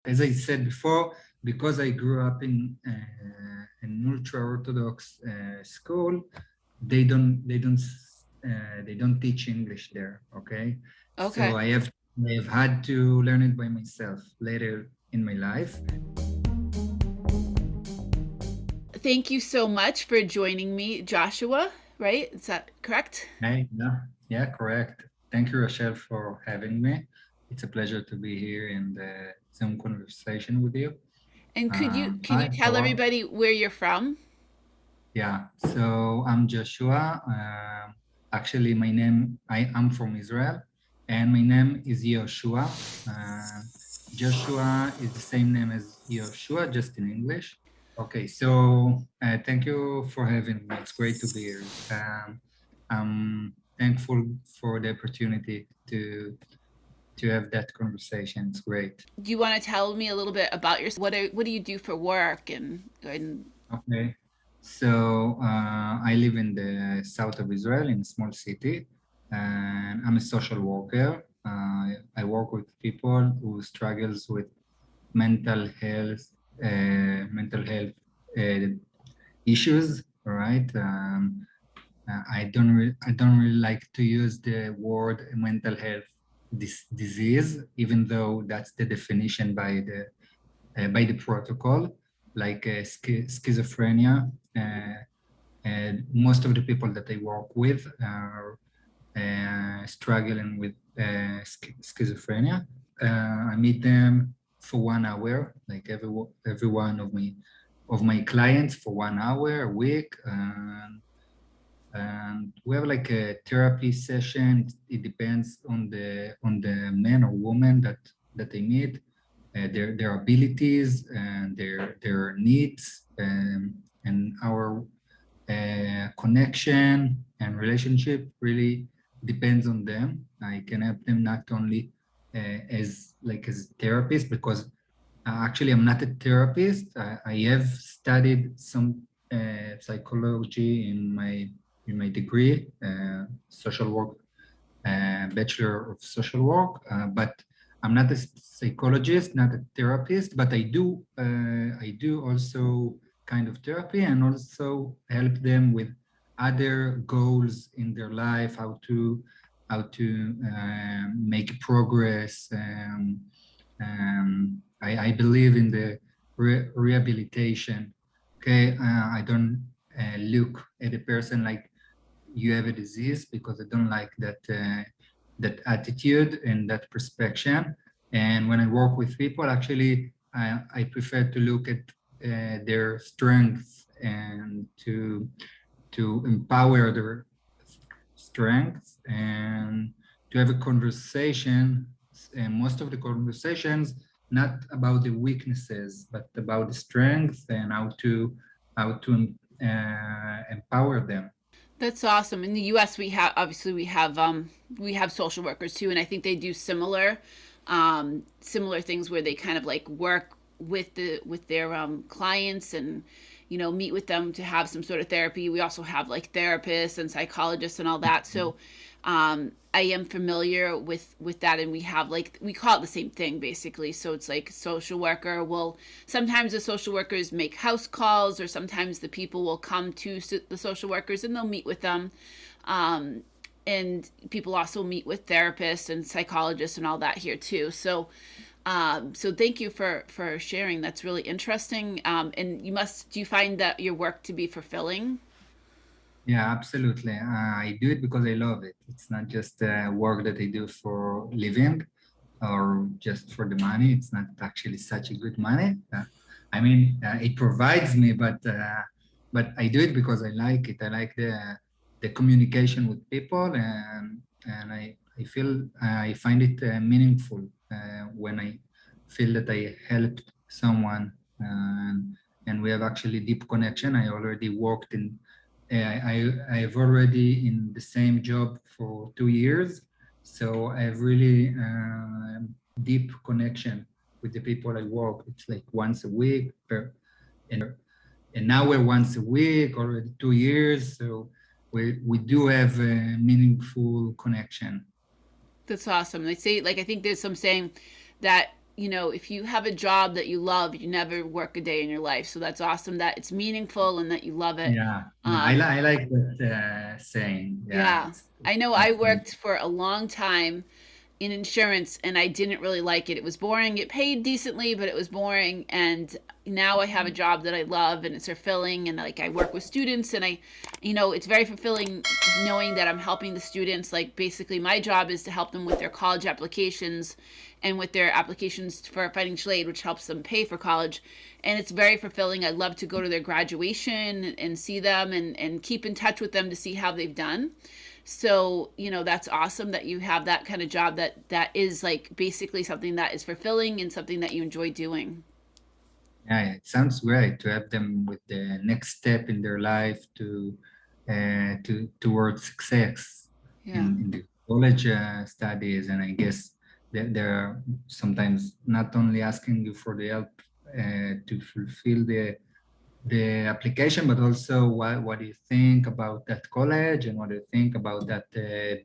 As I said before, because I grew up in an ultra-Orthodox school, they don't teach English there. Okay, Okay. so I've had to learn it by myself later in my life. Thank you so much for joining me, Joshua, right? Is that correct? Hey, yeah, correct. Thank you, Rochelle, for having me. It's a pleasure to be here in the Zoom conversation with you. And can you Hi, tell how are? everybody where you're from? Yeah, so I'm Joshua. Actually, I'm from Israel, and my name is Yehoshua. Joshua is the same name as Yehoshua, just in English. Okay, so thank you for having me. It's great to be here. I'm thankful for the opportunity to have that conversation. It's great. Do you want to tell me a little bit about yourself? What do you do for work and Okay. So I live in the south of Israel in a small city, and I'm a social worker. I work with people who struggles with mental health, mental health uh, issues. Right. I don't really like to use the word mental health disease, even though that's the definition by the protocol, like schizophrenia. And most of the people that I work with are struggling with schizophrenia. I meet them for 1 hour, like every one of my clients for 1 hour a week. And we have like a therapy session. It depends on the man or woman that they meet, their abilities and their needs, and our connection and relationship really depends on them. I can help them not only as a therapist, because actually I'm not a therapist. I have studied some psychology in my degree, social work, Bachelor of Social Work, but I'm not a psychologist, not a therapist, but I do also kind of therapy, and also help them with other goals in their life, how to make progress. I believe in the rehabilitation. Okay, I don't look at a person like you have a disease, because I don't like that attitude and that perspective. And when I work with people, actually, I prefer to look at their strengths and to empower their strengths and to have a conversation. And most of the conversations not about the weaknesses, but about the strengths and how to empower them. That's awesome. In the U.S., we have social workers too, and I think they do similar things where they kind of like work with their clients and meet with them to have some sort of therapy. We also have like therapists and psychologists and all that. So I am familiar with that, and we have like we call it the same thing basically. So it's like social worker will sometimes the social workers make house calls, or sometimes the people will come to the social workers and they'll meet with them. Um, and people also meet with therapists and psychologists and all that here too. So thank you for sharing. That's really interesting. And do you find that your work to be fulfilling? Yeah, absolutely. I do it because I love it. It's not just work that I do for living or just for the money. It's not actually such a good money. It provides me, but I do it because I like it. I like the communication with people, and I feel I find it meaningful when I feel that I helped someone, and we have actually deep connection. I already worked in I've already in the same job for 2 years, so I have really deep connection with the people I work. It's like once a week and now we're once a week already 2 years. So we do have a meaningful connection. That's awesome. They say, like, I think there's some saying that you know, if you have a job that you love, you never work a day in your life. So that's awesome that it's meaningful and that you love it. Yeah, yeah, Um, I like that saying. Yeah, yeah, I know I absolutely. worked for a long time in insurance and I didn't really like it. It was boring. It paid decently, but it was boring. And now I have a job that I love and it's fulfilling. And like I work with students and I, you know, it's very fulfilling knowing that I'm helping the students. Like basically, my job is to help them with their college applications and with their applications for financial aid, which helps them pay for college. And it's very fulfilling. I love to go to their graduation and see them and keep in touch with them to see how they've done. So, you know, that's awesome that you have that kind of job that is like basically something that is fulfilling and something that you enjoy doing. Yeah, it sounds great to have them with the next step in their life to towards success Yeah. in the college studies. And I guess that they're sometimes not only asking you for the help to fulfill the application, but also what do you think about that college and what do you think about that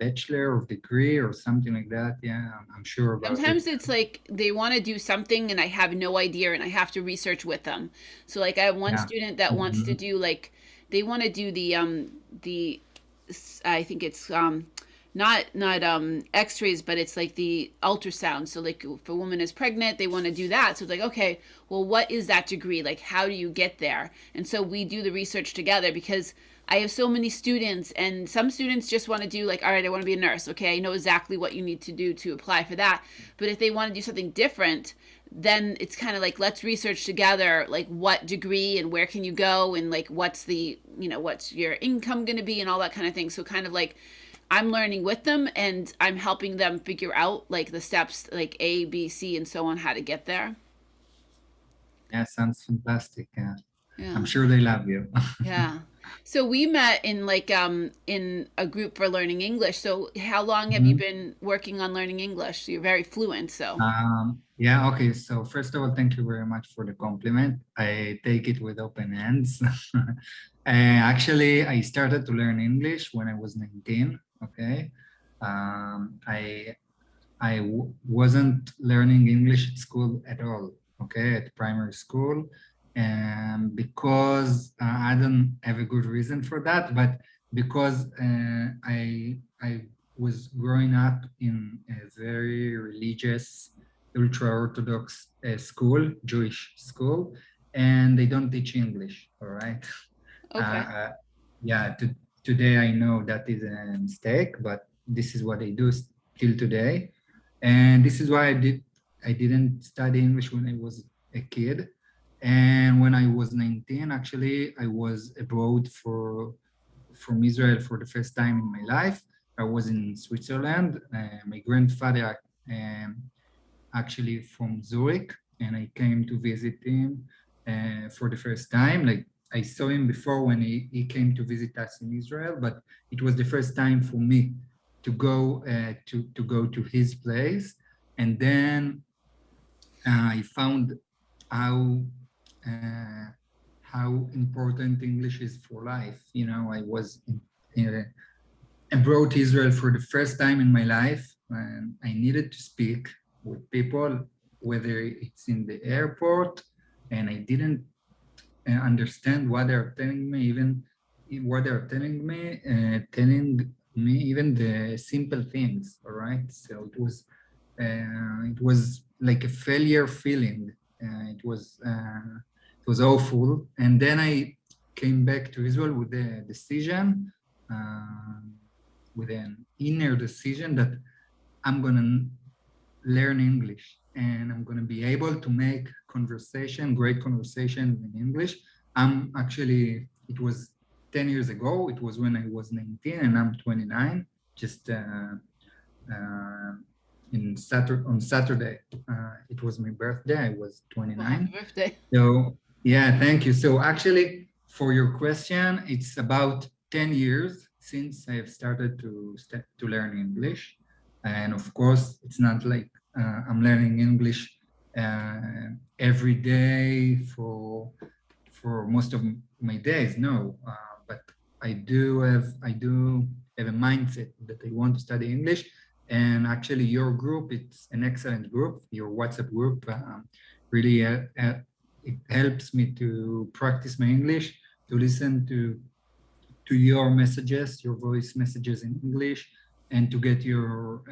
bachelor or degree or something like that? Yeah, I'm sure about it. Sometimes it's like they want to do something and I have no idea and I have to research with them. So like I have one Yeah. student that wants to Mhm. do like they want to do the I think it's not x-rays but it's like the ultrasound. So like if a woman is pregnant, they want to do that. So it's like, okay, well what is that degree? Like how do you get there? And so we do the research together because I have so many students, and some students just want to do like, all right, I want to be a nurse. Okay, I know exactly what you need to do to apply for that. But if they want to do something different, then it's kind of like let's research together, like what degree and where can you go, and like what's the what's your income going to be, and all that kind of thing. So kind of like I'm learning with them, and I'm helping them figure out like the steps, like A, B, C, and so on, how to get there. Yeah, sounds fantastic. Yeah. I'm Yeah. sure they love you. Yeah. So we met in like in a group for learning English. So how long have you Mhm. been working on learning English? You're very fluent, so. Yeah, okay. So first of all, thank you very much for the compliment. I take it with open hands. Actually, I started to learn English when I was 19. Okay. Um, I wasn't learning English at school at all. Okay, at primary school, and because I don't have a good reason for that, but because I was growing up in a very religious, ultra-Orthodox school, Jewish school, and they don't teach English. All right. Uh, Okay. uh, yeah. Today I know that is a mistake, but this is what they do till today, and this is why I didn't study English when I was a kid. And when I was 19, actually, I was abroad from Israel for the first time in my life. I was in Switzerland. My grandfather actually from Zurich, and I came to visit him for the first time. Like I saw him before when he came to visit us in Israel, but it was the first time for me to go to go to his place, and then I found how uh, how important English is for life. You know, I was abroad to Israel for the first time in my life, and I needed to speak with people, whether it's in the airport, and I didn't understand what they're telling me, even what they're telling me even the simple things. All right, so it was like a failure feeling. It was awful, and then I came back to Israel with the decision, uh, with an inner decision that I'm gonna learn English and I'm gonna be able to make great conversation in English. I'm actually, it was 10 years ago. It was when I was 19 and I'm 29. Just uh, on Saturday, it was my birthday. I was Well, happy 29. birthday. So yeah, thank you. So actually, for your question, it's about 10 years since I have started to learn English, and of course, it's not like I'm learning English every day for most of my days. No, but I do have a mindset that I want to study English, And actually your group, it's an excellent group, your WhatsApp group. Really, it helps me to practice my English, to listen to your messages, your voice messages in English, and to get your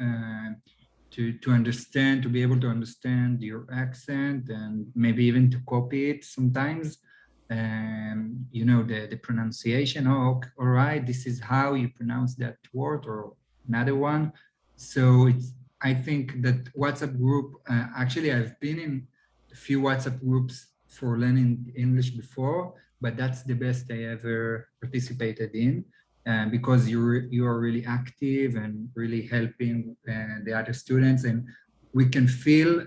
to understand, to be able to understand your accent, and maybe even to copy it sometimes. You know, the pronunciation. Oh, all right, this is how you pronounce that word or another one. So it's, I think that WhatsApp group. Actually, I've been in a few WhatsApp groups for learning English before, but that's the best I ever participated in, because you are really active and really helping the other students, and we can feel,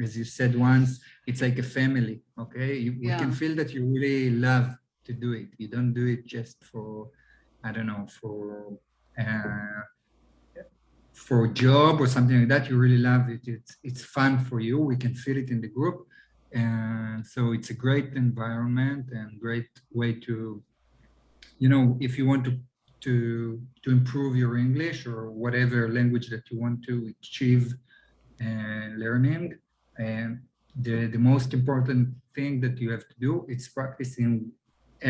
as you said once, it's like a family. Okay, we can Yeah. feel that you really love to do it. You don't do it just for, I don't know, for a job or something like that. You really love it. It's fun for you. We can feel it in the group. And so it's a great environment and great way to, you know, if you want to improve your English or whatever language that you want to achieve learning. And the most important thing that you have to do is practicing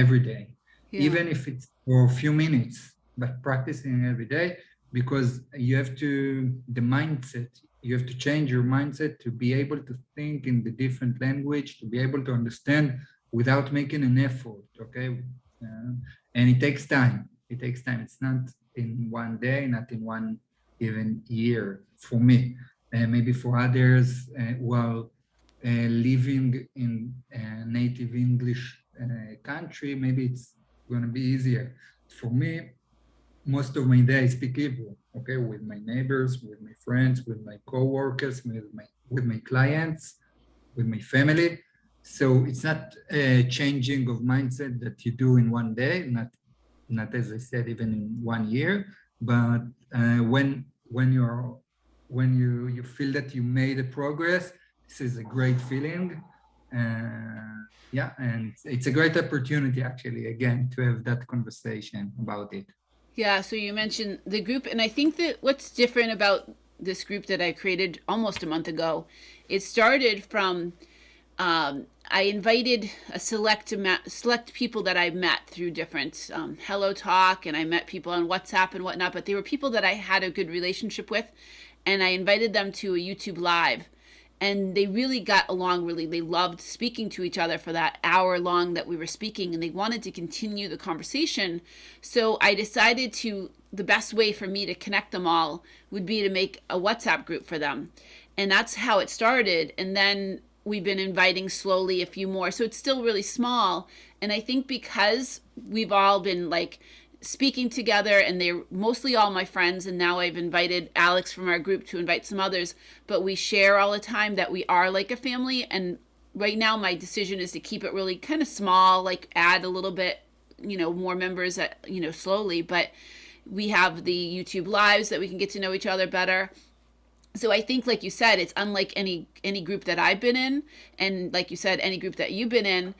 every day, Yeah. even if it's for a few minutes, but practicing every day, because you have to, the mindset, you have to change your mindset to be able to think in the different language, to be able to understand without making an effort. Okay. And it takes time. It takes time. It's not in one day, not in one even year for me. Maybe for others while living in a native English country, maybe it's going to be easier. For me, most of my day I speak Hebrew, okay, with my neighbors, with my friends, with my coworkers, with my clients, with my family. So it's not a changing of mindset that you do in one day, not as I said, even in 1 year, but when you feel that you made a progress, this is a great feeling. Yeah, and it's a great opportunity actually, again, to have that conversation about it. Yeah, so you mentioned the group, and I think that what's different about this group that I created almost a month ago, it started from I invited a select people that I met through different Hello Talk, and I met people on WhatsApp and whatnot. But they were people that I had a good relationship with, and I invited them to a YouTube live, and they really got along. Really, they loved speaking to each other for that hour long that we were speaking, and they wanted to continue the conversation. So I decided to, the best way for me to connect them all would be to make a WhatsApp group for them, and that's how it started. And then we've been inviting slowly a few more. So it's still really small. And I think because we've all been like speaking together, and they're mostly all my friends, and now I've invited Alex from our group to invite some others, but we share all the time that we are like a family. And right now my decision is to keep it really kind of small, like add a little bit, more members at, slowly. But we have the YouTube lives that we can get to know each other better. So I think, like you said, it's unlike any group that I've been in, and like you said, any group that you've been in,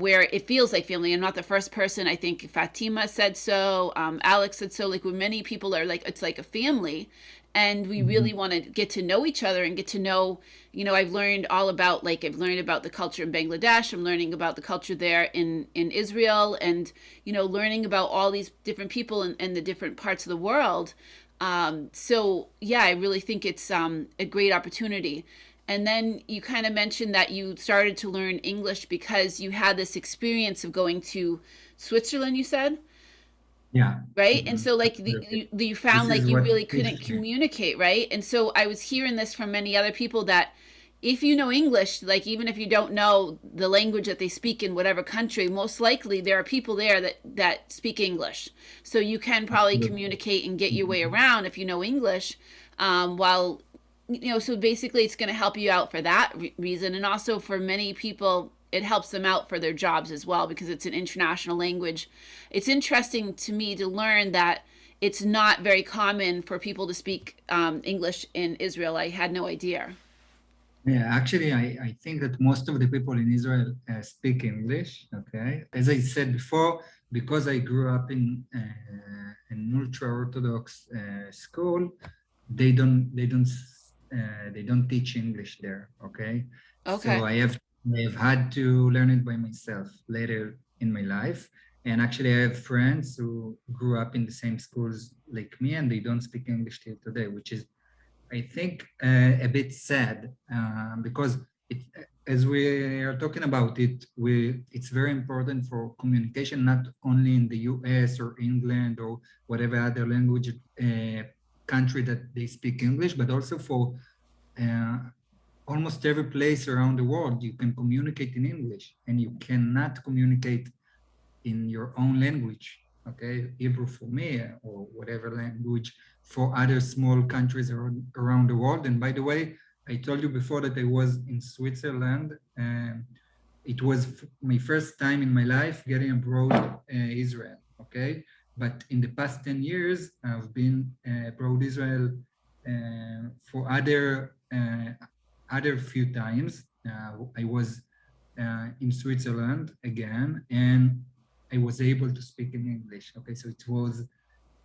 where it feels like family. I'm not the first person. I think Fatima said so. Alex said so. Like, when many people are like, it's like a family, and we really want to get to know each other and get to know. I've learned all about, I've learned about the culture in Bangladesh. I'm learning about the culture there in Israel, and learning about all these different people and the different parts of the world. So yeah, I really think it's a great opportunity. And then you kind of mentioned that you started to learn English because you had this experience of going to Switzerland, you said, Yeah. right? And Mhm. so like Absolutely. you This found like is you what really couldn't pushed me. communicate, right? And so I was hearing this from many other people that if you know English, like even if you don't know the language that they speak in whatever country, most likely there are people there that speak English. So you can probably Absolutely. communicate and get your way Mhm. around if you know English. While so basically it's going to help you out for that reason, and also for many people it helps them out for their jobs as well because it's an international language. It's interesting to me to learn that it's not very common for people to speak English in Israel. I had no idea. Yeah, actually, I think that most of the people in Israel speak English. Okay, as I said before, because I grew up in an ultra Orthodox school, they don't teach English there. Okay, Okay. so I've had to learn it by myself later in my life. And actually, I have friends who grew up in the same schools like me, and they don't speak English till today, which is, I think, a bit sad, because as we are talking about it, it's very important for communication, not only in the US or England or whatever other language country that they speak English, but also for uh, almost every place around the world. You can communicate in English, and you cannot communicate in your own language. Okay, Hebrew for me, or whatever language for other small countries around the world. And by the way, I told you before that I was in Switzerland, and it was my first time in my life getting abroad, Israel. Okay, but in the past 10 years, I've been abroad Israel for other few times. I was in Switzerland again, and I was able to speak in English. Okay, so it was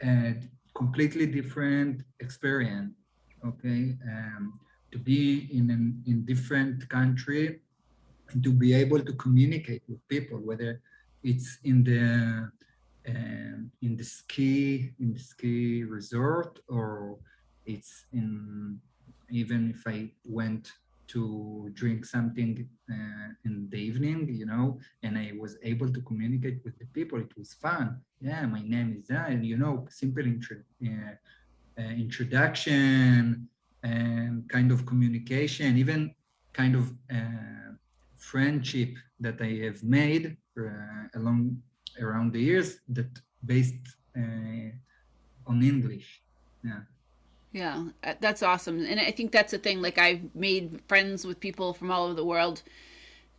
a completely different experience. Okay, to be in different country, and to be able to communicate with people, whether it's in the ski resort, or it's in, even if I went to drink something in the evening, you know, and I was able to communicate with the people. It was fun. Yeah, my name is that, and you know, simple introduction and kind of communication, even kind of friendship that I have made around the years, that based on English. Yeah. Yeah, that's awesome. And I think that's the thing. Like, I've made friends with people from all over the world,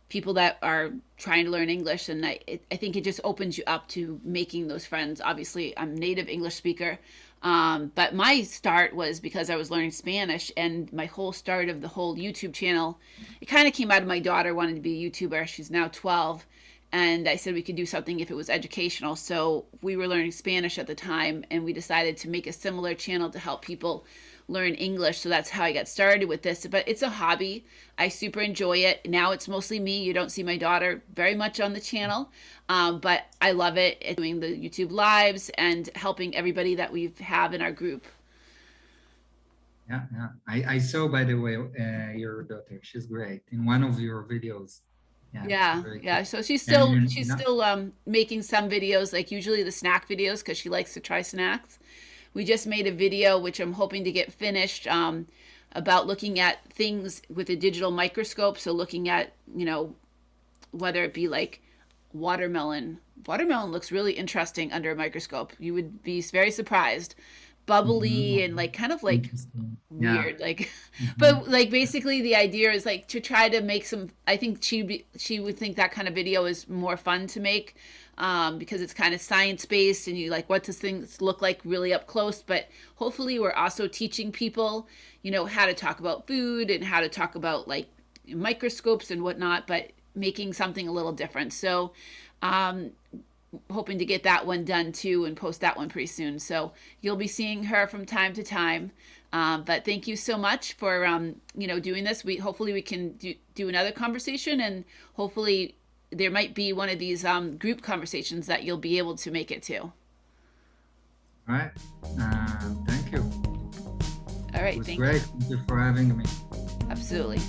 people that are trying to learn English, and I think it just opens you up to making those friends. Obviously, I'm a native English speaker, but my start was because I was learning Spanish, and my whole start of the whole YouTube channel, it kind of came out of my daughter wanting to be a YouTuber. She's now 12, and I said we could do something if it was educational. So we were learning Spanish at the time, and we decided to make a similar channel to help people learn English. So that's how I got started with this. But it's a hobby. I super enjoy it. Now it's mostly me. You don't see my daughter very much on the channel, but I love it. It's doing the YouTube lives and helping everybody that we have in our group. Yeah, yeah. I saw, by the way, your daughter. She's great in one of your videos. Yeah, Yeah, very yeah. cool. So she's still And she's yeah, still making some videos, like usually the snack videos, because she likes to try snacks. We just made a video which I'm hoping to get finished, about looking at things with a digital microscope. So looking at, whether it be like watermelon. Watermelon looks really interesting under a microscope. You would be very surprised. Bubbly and like kind of like interesting. Yeah. weird, like, Mhm. but like basically the idea is like to try to make some. I think she would think that kind of video is more fun to make, because it's kind of science based, and you like, what does things look like really up close. But hopefully we're also teaching people, how to talk about food and how to talk about like microscopes and whatnot, but making something a little different. So hoping to get that one done too and post that one pretty soon. So you'll be seeing her from time to time. But thank you so much for doing this. Hopefully we can do another conversation, and hopefully there might be one of these group conversations that you'll be able to make it to. All All right. Thank you. It right, was thank you. great. Thank you for having me. Absolutely.